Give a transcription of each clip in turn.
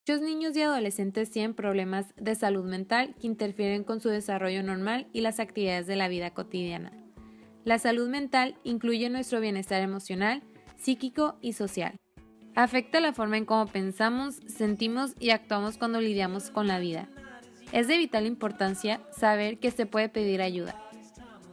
Muchos niños y adolescentes tienen problemas de salud mental que interfieren con su desarrollo normal y las actividades de la vida cotidiana. La salud mental incluye nuestro bienestar emocional, psíquico y social. Afecta la forma en cómo pensamos, sentimos y actuamos cuando lidiamos con la vida. Es de vital importancia saber que se puede pedir ayuda.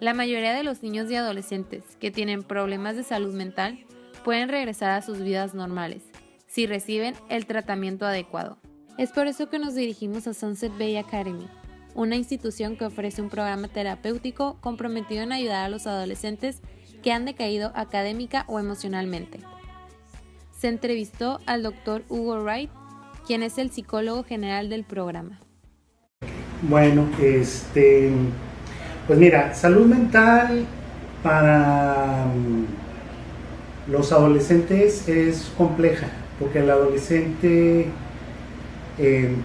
La mayoría de los niños y adolescentes que tienen problemas de salud mental pueden regresar a sus vidas normales si reciben el tratamiento adecuado. Es por eso que nos dirigimos a Sunset Bay Academy, una institución que ofrece un programa terapéutico comprometido en ayudar a los adolescentes que han decaído académica o emocionalmente. Se entrevistó al Dr. Hugo Wright, quien es el psicólogo general del programa. Bueno, pues mira, salud mental para los adolescentes es compleja, porque el adolescente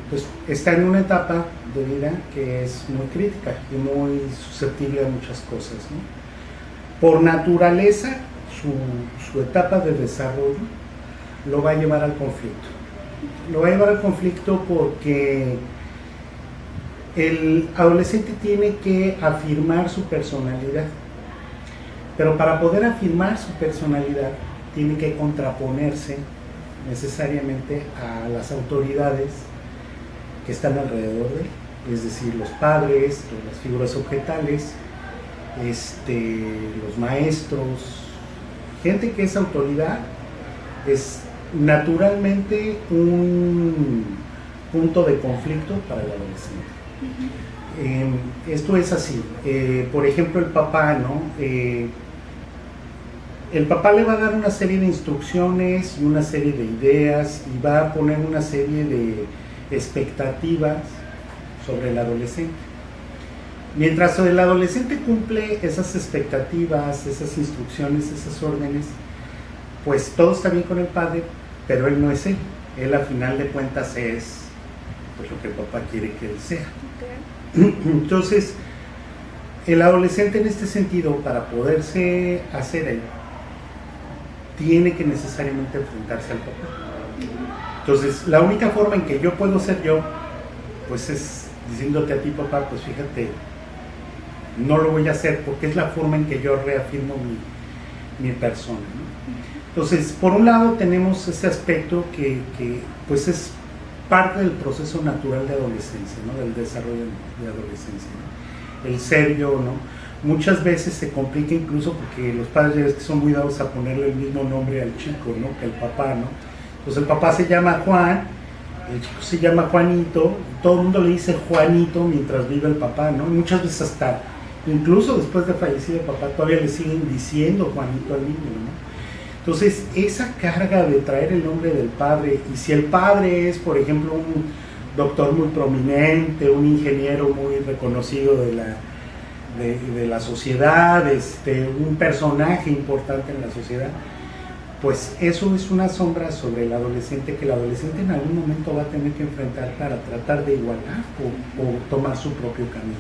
pues está en una etapa de vida que es muy crítica y muy susceptible a muchas cosas, ¿no? Por naturaleza, su etapa de desarrollo lo va a llevar al conflicto. Lo va a llevar al conflicto porque el adolescente tiene que afirmar su personalidad, pero para poder afirmar su personalidad tiene que contraponerse necesariamente a las autoridades que están alrededor de él, es decir, los padres, las figuras objetales, los maestros, gente que es autoridad, es naturalmente un punto de conflicto para el adolescente. Esto es así, por ejemplo el papá, ¿no? El papá le va a dar una serie de instrucciones y una serie de ideas y va a poner una serie de expectativas sobre el adolescente. Mientras el adolescente cumple esas expectativas, esas instrucciones, esas órdenes, pues todo está bien con el padre, pero él no es él. Él a final de cuentas es pues lo que el papá quiere que él sea. Okay. Entonces, el adolescente en este sentido, para poderse hacer él, tiene que necesariamente enfrentarse al papá. Entonces, la única forma en que yo puedo ser yo, pues es diciéndote a ti, papá, pues fíjate, no lo voy a hacer porque es la forma en que yo reafirmo mi persona, ¿no? Entonces, por un lado tenemos ese aspecto que pues es parte del proceso natural de adolescencia, ¿no? Del desarrollo de adolescencia, ¿no? El ser yo, ¿no? Muchas veces se complica incluso porque los padres que son muy dados a ponerle el mismo nombre al chico, ¿no? Que el papá, ¿no? Entonces el papá se llama Juan, el chico se llama Juanito, y todo el mundo le dice Juanito mientras vive el papá, ¿no? Y muchas veces hasta, incluso después de fallecido el papá, todavía le siguen diciendo Juanito al niño, ¿no? Entonces, esa carga de traer el nombre del padre, y si el padre es, por ejemplo, un doctor muy prominente, un ingeniero muy reconocido de la sociedad, un personaje importante en la sociedad, pues eso es una sombra sobre el adolescente que el adolescente en algún momento va a tener que enfrentar para tratar de igualar o tomar su propio camino.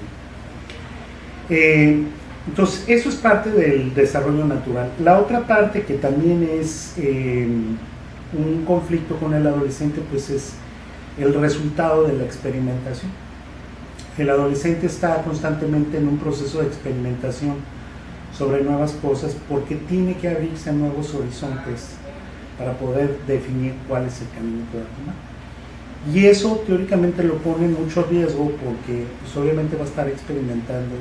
Entonces, eso es parte del desarrollo natural. La otra parte que también es un conflicto con el adolescente, pues es el resultado de la experimentación. El adolescente está constantemente en un proceso de experimentación sobre nuevas cosas porque tiene que abrirse a nuevos horizontes para poder definir cuál es el camino que va a tomar. Y eso teóricamente lo pone en mucho riesgo porque pues, obviamente va a estar experimentando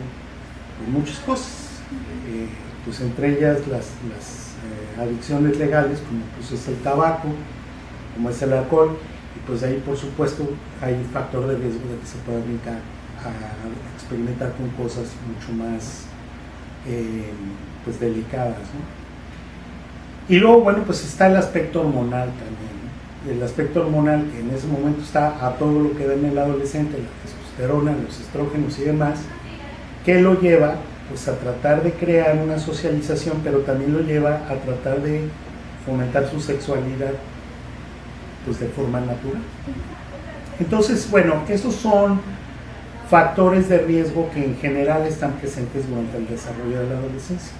muchas cosas, pues entre ellas las adicciones legales, como pues es el tabaco, como es el alcohol, y pues ahí por supuesto hay un factor de riesgo de que se pueda brincar a experimentar con cosas mucho más pues delicadas, ¿no? Y luego, bueno, pues está el aspecto hormonal también, ¿no? El aspecto hormonal que en ese momento está a todo lo que da en el adolescente, la testosterona, los estrógenos y demás, que lo lleva pues a tratar de crear una socialización, pero también lo lleva a tratar de fomentar su sexualidad pues de forma natural. Entonces, bueno, esos son factores de riesgo que en general están presentes durante el desarrollo de la adolescencia.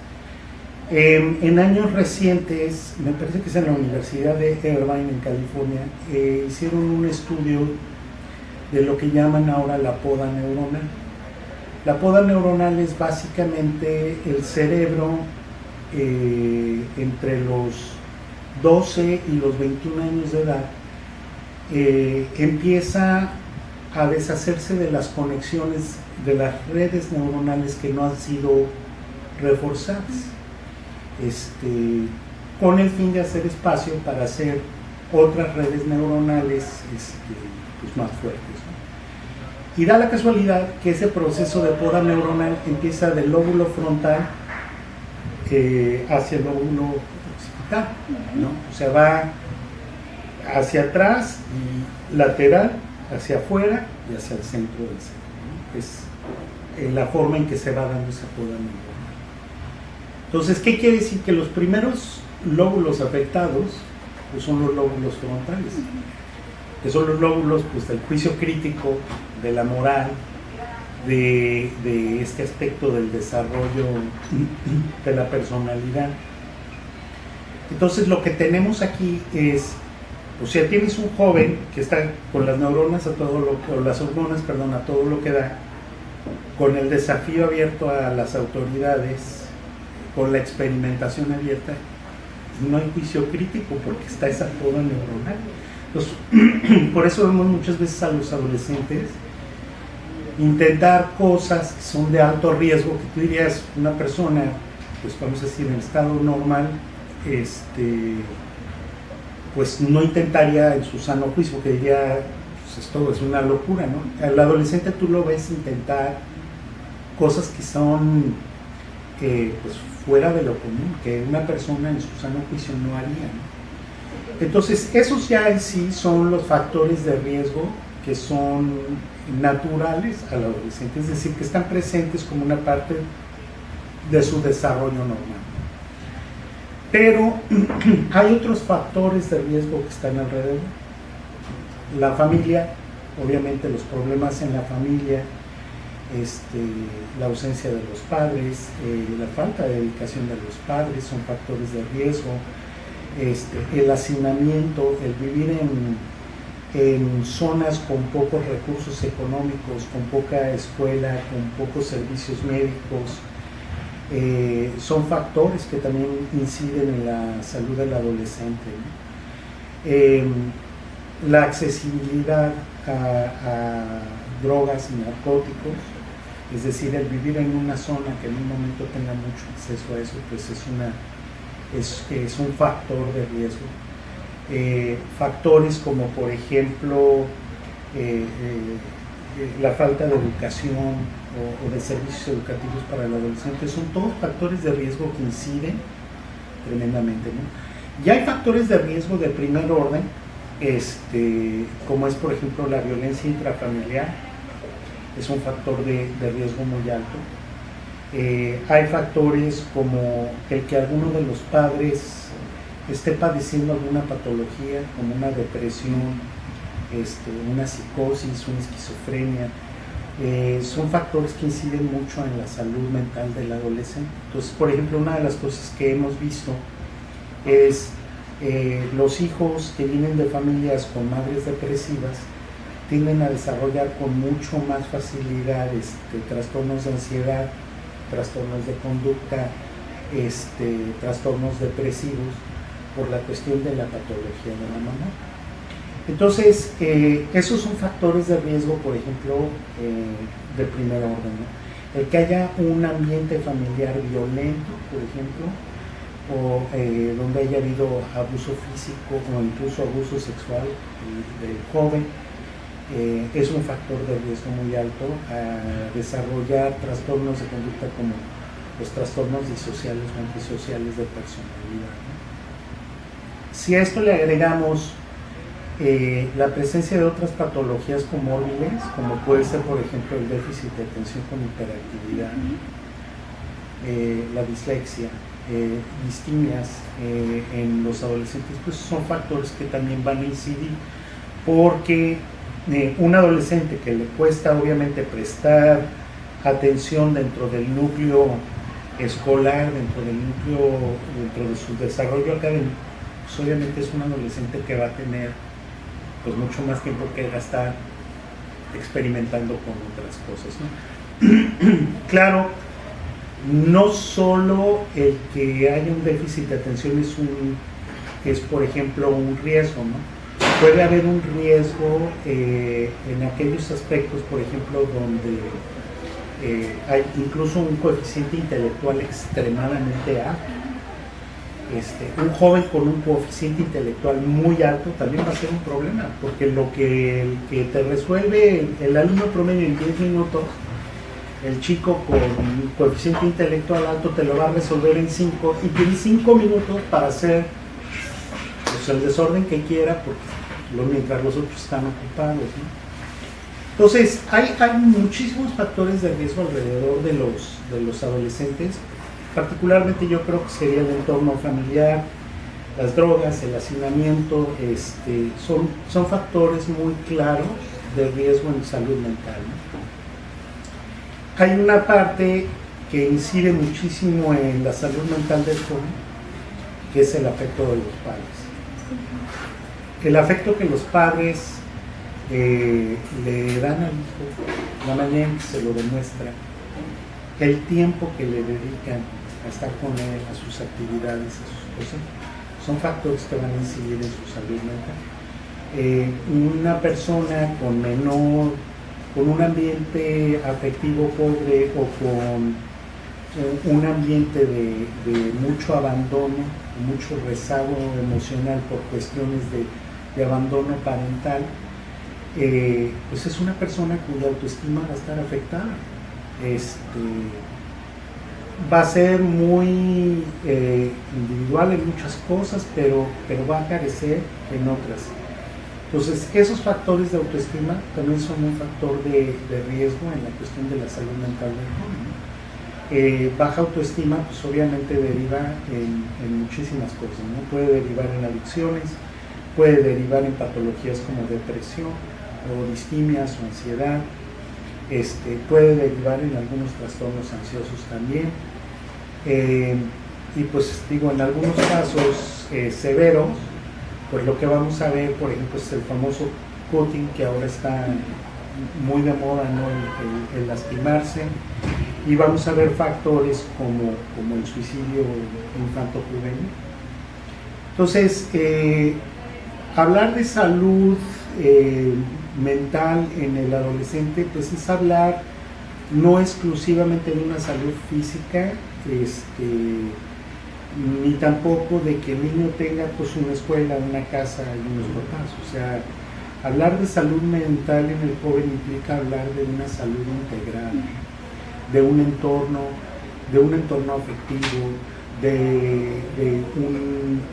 En años recientes, me parece que es en la Universidad de Irvine, en California, hicieron un estudio de lo que llaman ahora la poda neuronal. La poda neuronal es básicamente el cerebro entre los 12 y los 21 años de edad, empieza a deshacerse de las conexiones de las redes neuronales que no han sido reforzadas, con el fin de hacer espacio para hacer otras redes neuronales pues más fuertes, ¿no? Y da la casualidad que ese proceso de poda neuronal empieza del lóbulo frontal hacia el lóbulo occipital, ¿no? O sea, va hacia atrás y lateral, hacia afuera y hacia el centro del cerebro, ¿no? Es la forma en que se va dando esa poda neuronal. Entonces, ¿qué quiere decir? Que los primeros lóbulos afectados pues son los lóbulos frontales, que son los lóbulos pues, del juicio crítico, de la moral, de este aspecto del desarrollo de la personalidad. Entonces, lo que tenemos aquí es, o sea, tienes un joven que está con las neuronas a todo lo que, o las hormonas, perdón, a todo lo que da, con el desafío abierto a las autoridades, con la experimentación abierta, no hay juicio crítico porque está esa poda neuronal. Entonces, por eso vemos muchas veces a los adolescentes intentar cosas que son de alto riesgo, que tú dirías, una persona, pues vamos a decir, en estado normal, pues no intentaría en su sano juicio, porque diría, pues esto es una locura, ¿no? Al adolescente tú lo ves intentar cosas que son pues fuera de lo común, que una persona en su sano juicio no haría, ¿no? Entonces, esos ya en sí son los factores de riesgo que son naturales al adolescente, es decir, que están presentes como una parte de su desarrollo normal. Pero hay otros factores de riesgo que están alrededor. La familia, obviamente los problemas en la familia, la ausencia de los padres, la falta de dedicación de los padres son factores de riesgo, el hacinamiento, el vivir en zonas con pocos recursos económicos, con poca escuela, con pocos servicios médicos, son factores que también inciden en la salud del adolescente, ¿no? La accesibilidad a drogas y narcóticos, es decir, el vivir en una zona que en un momento tenga mucho acceso a eso, pues es un factor de riesgo. Factores como, por ejemplo, la falta de educación o de servicios educativos para el adolescente, son todos factores de riesgo que inciden tremendamente, ¿no? Y hay factores de riesgo de primer orden, como es, por ejemplo, la violencia intrafamiliar, es un factor de riesgo muy alto. Hay factores como el que alguno de los padres esté padeciendo alguna patología, como una depresión, una psicosis, una esquizofrenia. Son factores que inciden mucho en la salud mental del adolescente. Entonces, por ejemplo, una de las cosas que hemos visto es los hijos que vienen de familias con madres depresivas tienden a desarrollar con mucho más facilidad trastornos de ansiedad, trastornos de conducta, trastornos depresivos por la cuestión de la patología de la mamá. Entonces, esos son factores de riesgo, por ejemplo, de primer orden, ¿no? El que haya un ambiente familiar violento, por ejemplo, o donde haya habido abuso físico o incluso abuso sexual del joven, es un factor de riesgo muy alto a desarrollar trastornos de conducta como los trastornos disociales o antisociales de personalidad, ¿no? Si a esto le agregamos la presencia de otras patologías comórbiles, como puede ser, por ejemplo, el déficit de atención con hiperactividad, la dislexia, distimias en los adolescentes, pues son factores que también van a incidir, porque un adolescente que le cuesta obviamente prestar atención dentro del núcleo escolar, dentro del núcleo, dentro de su desarrollo académico, pues obviamente es un adolescente que va a tener pues mucho más tiempo que gastar experimentando con otras cosas, ¿no? Claro, no solo el que haya un déficit de atención es por ejemplo un riesgo, ¿no? Puede haber un riesgo en aquellos aspectos, por ejemplo, donde hay incluso un coeficiente intelectual extremadamente alto. Un joven con un coeficiente intelectual muy alto también va a ser un problema, porque lo que te resuelve el alumno promedio en 10 minutos, el chico con un coeficiente intelectual alto te lo va a resolver en 5, y tiene 5 minutos para hacer pues, el desorden que quiera, mientras los otros están ocupados, ¿no? Entonces, hay muchísimos factores de riesgo alrededor de los adolescentes. Particularmente yo creo que sería el entorno familiar, las drogas, el hacinamiento, son factores muy claros de riesgo en salud mental, ¿no? Hay una parte que incide muchísimo en la salud mental del joven, que es el afecto de los padres. El afecto que los padres le dan al hijo, la manera en que se lo demuestra, el tiempo que le dedican a estar con él, a sus actividades, a sus cosas, son factores que van a incidir en su salud mental. Una persona con un ambiente afectivo pobre o con un ambiente de mucho abandono, mucho rezago emocional por cuestiones de abandono parental, pues es una persona cuya autoestima va a estar afectada. Va a ser muy individual en muchas cosas, pero va a carecer en otras. Entonces, esos factores de autoestima también son un factor de riesgo en la cuestión de la salud mental del joven, ¿no? Baja autoestima, pues obviamente deriva en muchísimas cosas, ¿no? Puede derivar en adicciones, puede derivar en patologías como depresión o distimias o ansiedad, puede derivar en algunos trastornos ansiosos también, y pues digo, en algunos casos severos, pues lo que vamos a ver, por ejemplo, es el famoso cutting, que ahora está muy de moda, ¿no? El lastimarse, y vamos a ver factores como el suicidio infanto-juvenil. Entonces, hablar de salud mental en el adolescente, pues es hablar no exclusivamente de una salud física, ni tampoco de que el niño tenga pues una escuela, una casa y unos papás. O sea, hablar de salud mental en el joven implica hablar de una salud integral, de un entorno afectivo, de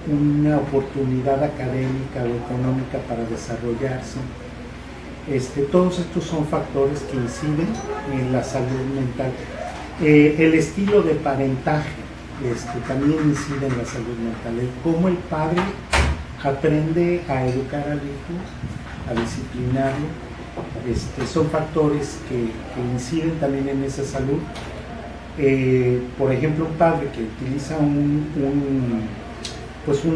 una oportunidad académica o económica para desarrollarse. Todos estos son factores que inciden en la salud mental. El estilo de parentaje también incide en la salud mental. Cómo el padre aprende a educar al hijo, a disciplinarlo, son factores que inciden también en esa salud. Por ejemplo, un padre que utiliza un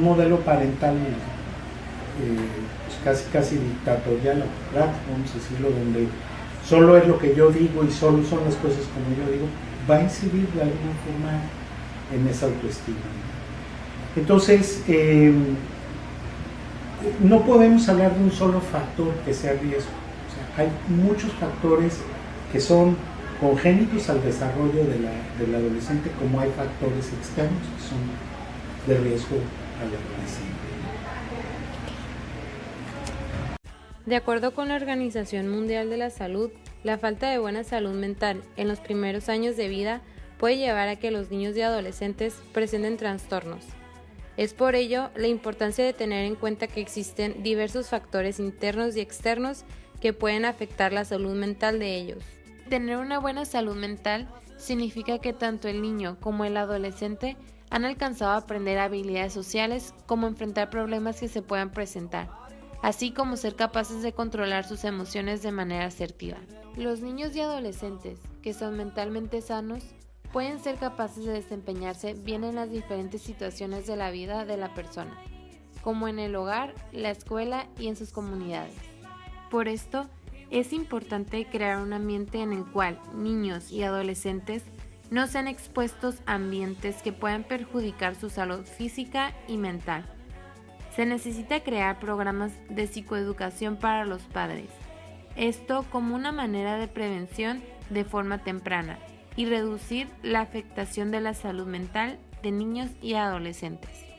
modelo parental casi dictatorial, vamos a decirlo, donde solo es lo que yo digo y solo son las cosas como yo digo, va a incidir de alguna forma en esa autoestima. Entonces, no podemos hablar de un solo factor que sea riesgo. O sea, hay muchos factores que son congénitos al desarrollo del adolescente, como hay factores externos que son de riesgo al adolescente. De acuerdo con la Organización Mundial de la Salud, la falta de buena salud mental en los primeros años de vida puede llevar a que los niños y adolescentes presenten trastornos. Es por ello la importancia de tener en cuenta que existen diversos factores internos y externos que pueden afectar la salud mental de ellos. Tener una buena salud mental significa que tanto el niño como el adolescente han alcanzado a aprender habilidades sociales, como enfrentar problemas que se puedan presentar, así como ser capaces de controlar sus emociones de manera asertiva. Los niños y adolescentes que son mentalmente sanos pueden ser capaces de desempeñarse bien en las diferentes situaciones de la vida de la persona, como en el hogar, la escuela y en sus comunidades. Por esto, es importante crear un ambiente en el cual niños y adolescentes no sean expuestos a ambientes que puedan perjudicar su salud física y mental. Se necesita crear programas de psicoeducación para los padres, esto como una manera de prevención de forma temprana y reducir la afectación de la salud mental de niños y adolescentes.